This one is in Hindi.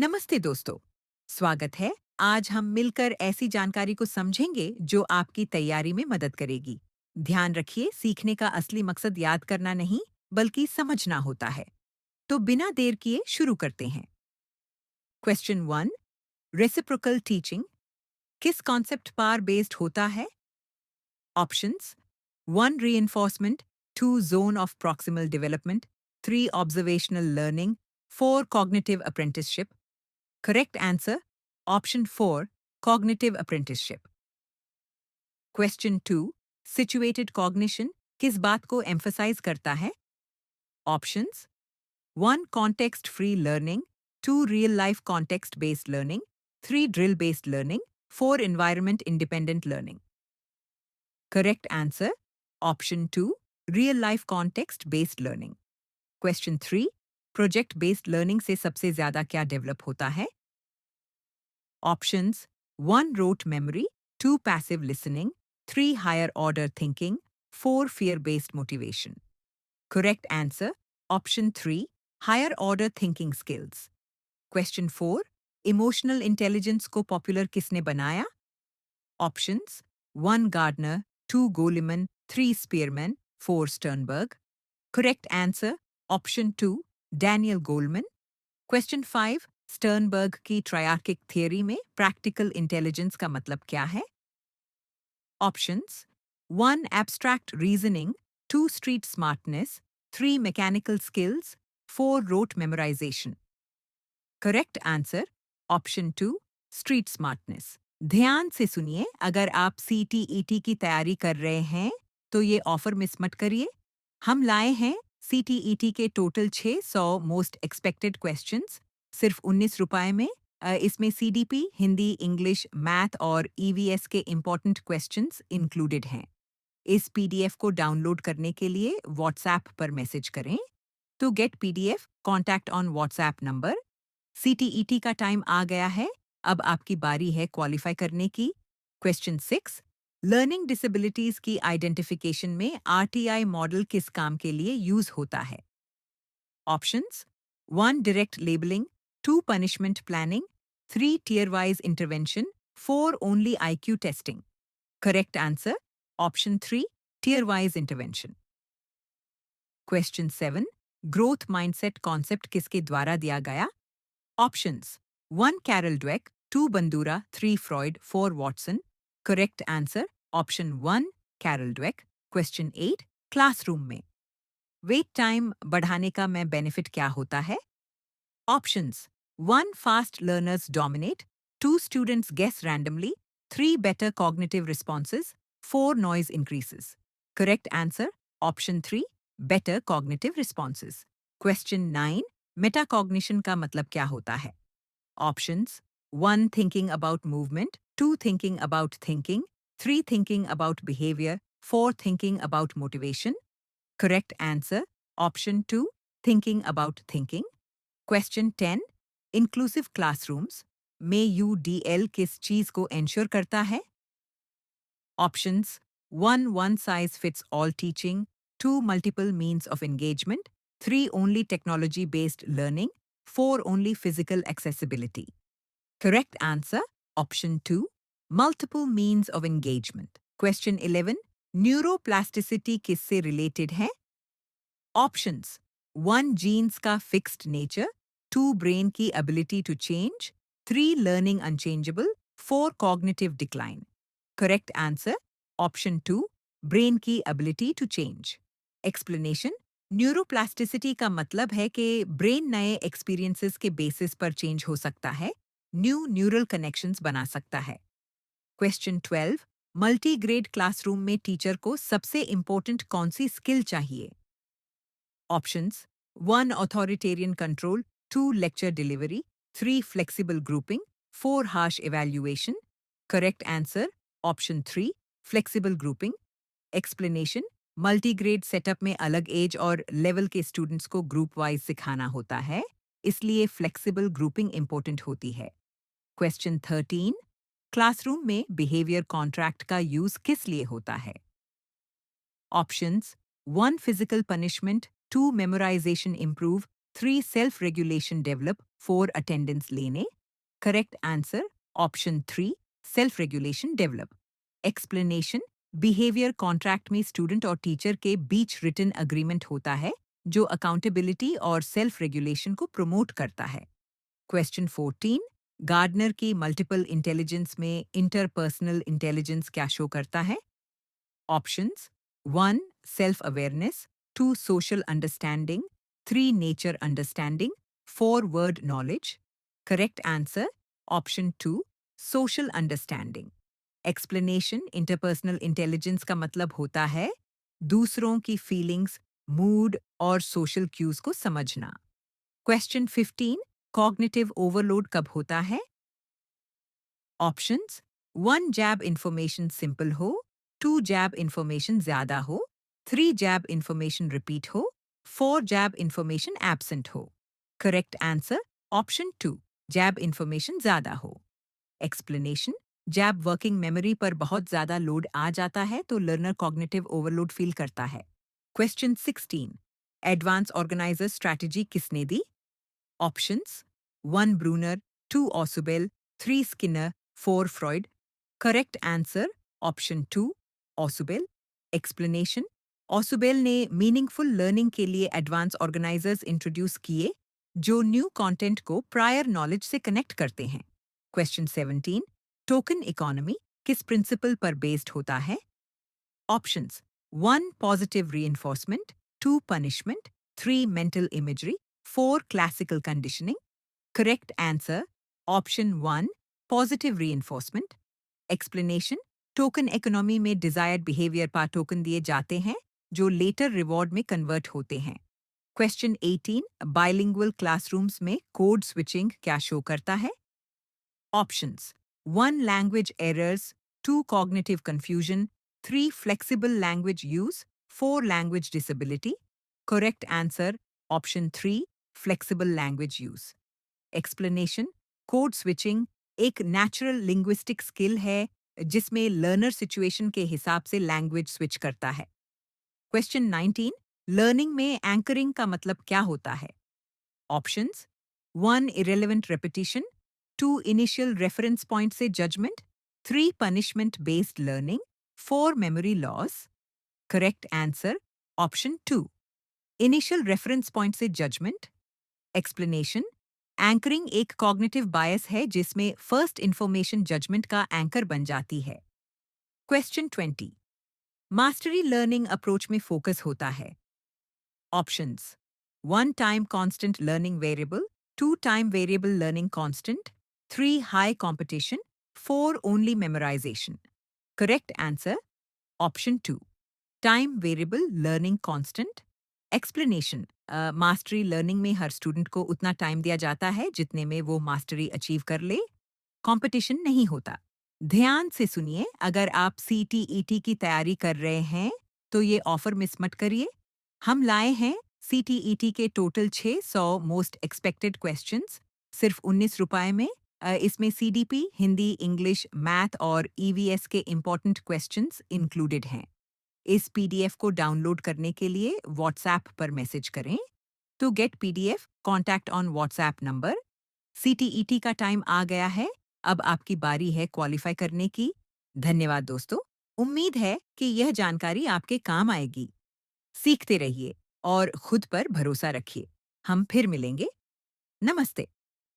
नमस्ते दोस्तों, स्वागत है। आज हम मिलकर ऐसी जानकारी को समझेंगे जो आपकी तैयारी में मदद करेगी। ध्यान रखिए, सीखने का असली मकसद याद करना नहीं, बल्कि समझना होता है। तो बिना देर किए शुरू करते हैं। क्वेश्चन 1, रेसिप्रोकल टीचिंग किस कॉन्सेप्ट पर बेस्ड होता है? Options 1 reinforcement, 2 zone of proximal development, 3 observational learning, 4 cognitive apprenticeship. Correct answer, option 4, cognitive apprenticeship. Question 2, situated cognition किस बात को emphasize करता है? Options 1, context free learning, 2, real life context based learning, 3, drill based learning, 4, environment independent learning. Correct answer, option 2, real life context based learning. Question 3, project based learning से सबसे ज्यादा क्या develop होता है? Options 1, rote memory, 2, passive listening, 3, higher order thinking, 4, fear based motivation. Correct answer, option 3, higher order thinking skills. Question 4, emotional intelligence को popular किसने बनाया? Options 1, Gardner, 2, Goleman, 3, Spearman, 4, Sternberg. Correct answer, option 2, Daniel Goleman. Question 5, Sternberg की ट्रायर्किक थियरी में प्रैक्टिकल इंटेलिजेंस का मतलब क्या है? Options 1, abstract reasoning, 2, street smartness, 3, mechanical skills, 4, rote memorization. Correct answer, option 2, street smartness. ध्यान से सुनिए, अगर आप सीटीईटी की तैयारी कर रहे हैं तो ये ऑफर मिस मत करिए। हम लाए हैं सीटीईटी के टोटल 600 मोस्ट एक्सपेक्टेड क्वेश्चंस सिर्फ 19 रुपए में। इसमें सीडीपी, हिंदी, इंग्लिश, मैथ और ईवीएस के इम्पोर्टेंट क्वेश्चंस इंक्लूडेड हैं। इस पीडीएफ को डाउनलोड करने के लिए व्हाट्सएप पर मैसेज करें। To get PDF, contact on WhatsApp number. CTET का टाइम आ गया है, अब आपकी बारी है क्वालिफाई करने की। क्वेश्चन 6, लर्निंग डिसेबिलिटीज की आइडेंटिफिकेशन में आरटीआई मॉडल किस काम के लिए यूज होता है? Options 1, direct labeling, 2, punishment planning, 3, tier wise intervention, 4, only IQ testing. Correct answer, option 3, tier wise intervention. Question 7, growth mindset concept किसके द्वारा दिया गया? Options 1, Carol Dweck, 2, Bandura, 3, Freud, 4, Watson. Correct answer, option 1, Carol Dweck. Question 8, classroom में वेट टाइम बढ़ाने का मैं बेनिफिट क्या होता है? Options 1, fast learners dominate, 2, students guess randomly, 3, better cognitive responses, 4, noise increases. Correct answer, option 3, better cognitive responses. Question 9, metacognition का मतलब क्या होता है? Options 1, thinking about movement, 2, thinking about thinking, 3, thinking about behaviour, 4, thinking about motivation. Correct answer, option 2, thinking about thinking. Question 10, inclusive classrooms में UDL किस चीज को ensure करता है? Options 1, one size fits all teaching, 2, multiple means of engagement, 3, only technology based learning, 4, only physical accessibility. Correct answer, option 2, multiple means of engagement. Question 11, neuroplasticity किससे related है? Options 1, genes का fixed nature, 2, brain की ability to change, 3, learning unchangeable, 4, cognitive decline. Correct answer, option 2, brain की ability to change. Explanation, neuroplasticity का मतलब है कि ब्रेन नए एक्सपीरियंसेस के बेसिस पर चेंज हो सकता है, न्यू न्यूरल कनेक्शंस बना सकता है. क्वेश्चन 12, मल्टी ग्रेड क्लासरूम में टीचर को सबसे इंपॉर्टेंट कौन सी स्किल चाहिए? Options 1, authoritarian control, 2, lecture delivery, 3, flexible grouping, 4, harsh evaluation. Correct answer, option 3, flexible grouping. Explanation, multigrade setup में अलग एज और लेवल के स्टूडेंट्स को ग्रुप वाइज सिखाना होता है, इसलिए फ्लेक्सिबल ग्रुपिंग इंपॉर्टेंट होती है. क्वेश्चन 13, क्लासरूम में बिहेवियर कॉन्ट्रैक्ट का यूज किस लिए होता है? Options 1, physical punishment, 2, memorization improve, 3 self regulation develop, 4 attendance लेने. Correct answer option 3 self regulation develop. Explanation behaviour contract में स्टूडेंट और टीचर के बीच रिटन अग्रीमेंट होता है जो अकाउंटेबिलिटी और सेल्फ रेगुलेशन को प्रमोट करता है. क्वेश्चन 14 गार्डनर की मल्टीपल इंटेलिजेंस में इंटरपर्सनल इंटेलिजेंस क्या शो करता है? Options 1 self awareness, 2 social understanding, 3 nature understanding, 4 word knowledge. Correct answer option 2 social understanding. Explanation interpersonal intelligence का मतलब होता है दूसरों की फीलिंग्स, मूड और सोशल क्यूज को समझना. क्वेश्चन 15 कॉग्निटिव ओवरलोड कब होता है? ऑप्शंस 1 जैब इंफॉर्मेशन सिंपल हो, 2 जैब इंफॉर्मेशन ज्यादा हो, 3 जैब इंफॉर्मेशन रिपीट हो, 4 जैब इंफॉर्मेशन एब्सेंट हो. करेक्ट आंसर ऑप्शन 2 जैब इंफॉर्मेशन ज्यादा हो. एक्सप्लेनेशन जैब वर्किंग मेमोरी पर बहुत ज्यादा लोड आ जाता है तो लर्नर कॉग्निटिव ओवरलोड फील करता है. क्वेश्चन 16 एडवांस ऑर्गेनाइजर स्ट्रैटेजी किसने दी? Options 1 Bruner, 2 Ausubel, 3 Skinner, 4 Freud. Correct answer option 2 Ausubel. Explanation Ausubel ने मीनिंगफुल लर्निंग के लिए एडवांस ऑर्गेनाइजर्स इंट्रोड्यूस किए जो न्यू कंटेंट को प्रायर नॉलेज से कनेक्ट करते हैं. क्वेश्चन 17 टोकन इकोनॉमी किस प्रिंसिपल पर बेस्ड होता है? Options 1 positive reinforcement, 2 punishment, 3 mental imagery, 4 classical conditioning. Correct answer option 1 positive reinforcement. Explanation token economy में डिजायर्ड बिहेवियर पर टोकन दिए जाते हैं जो लेटर रिवॉर्ड में कन्वर्ट होते हैं. क्वेश्चन 18 बाइलिंगुअल क्लासरूम्स में कोड स्विचिंग क्या शो करता है? Options 1 language errors, 2 cognitive confusion, 3 flexible language use, 4 language disability. Correct answer option 3 flexible language use. Explanation code switching एक नेचुरल लिंग्विस्टिक स्किल है जिसमें लर्नर सिचुएशन के हिसाब से लैंग्वेज स्विच करता है. क्वेश्चन 19 लर्निंग में एंकरिंग का मतलब क्या होता है? Options 1 irrelevant repetition, 2 initial reference point से judgement, 3 punishment based learning, 4 memory loss. Correct answer option 2 initial reference point से जजमेंट. एक्सप्लेनेशन एंकरिंग एक कॉग्निटिव बायस है जिसमें फर्स्ट इंफॉर्मेशन जजमेंट का एंकर बन जाती है. क्वेश्चन 20 मास्टरी लर्निंग अप्रोच में फोकस होता है. Options 1 time constant learning variable, 2 time variable learning constant, 3 high competition, 4 only memorisation. Correct answer option 2 time variable learning constant. Explanation mastery learning में हर स्टूडेंट को उतना टाइम दिया जाता है जितने में वो मास्टरी अचीव कर ले. कंपटीशन नहीं होता. ध्यान से सुनिए अगर आप सीटीईटी की तैयारी कर रहे हैं तो ये ऑफर मिस मत करिए. हम लाए हैं सीटीईटी के टोटल 600 मोस्ट एक्सपेक्टेड क्वेश्चंस सिर्फ 19 रुपए में. इसमें सीडीपी हिंदी, इंग्लिश, मैथ और ईवीएस के इम्पोर्टेंट क्वेश्चंस इंक्लूडेड हैं. इस पीडीएफ को डाउनलोड करने के लिए व्हाट्सएप पर मैसेज करें. To get PDF contact on WhatsApp number. CTET का टाइम आ गया है. अब आपकी बारी है क्वालिफाई करने की. धन्यवाद दोस्तों. उम्मीद है कि यह जानकारी आपके काम आएगी. सीखते रहिए और खुद पर भरोसा रखिए. हम फिर मिलेंगे. नमस्ते.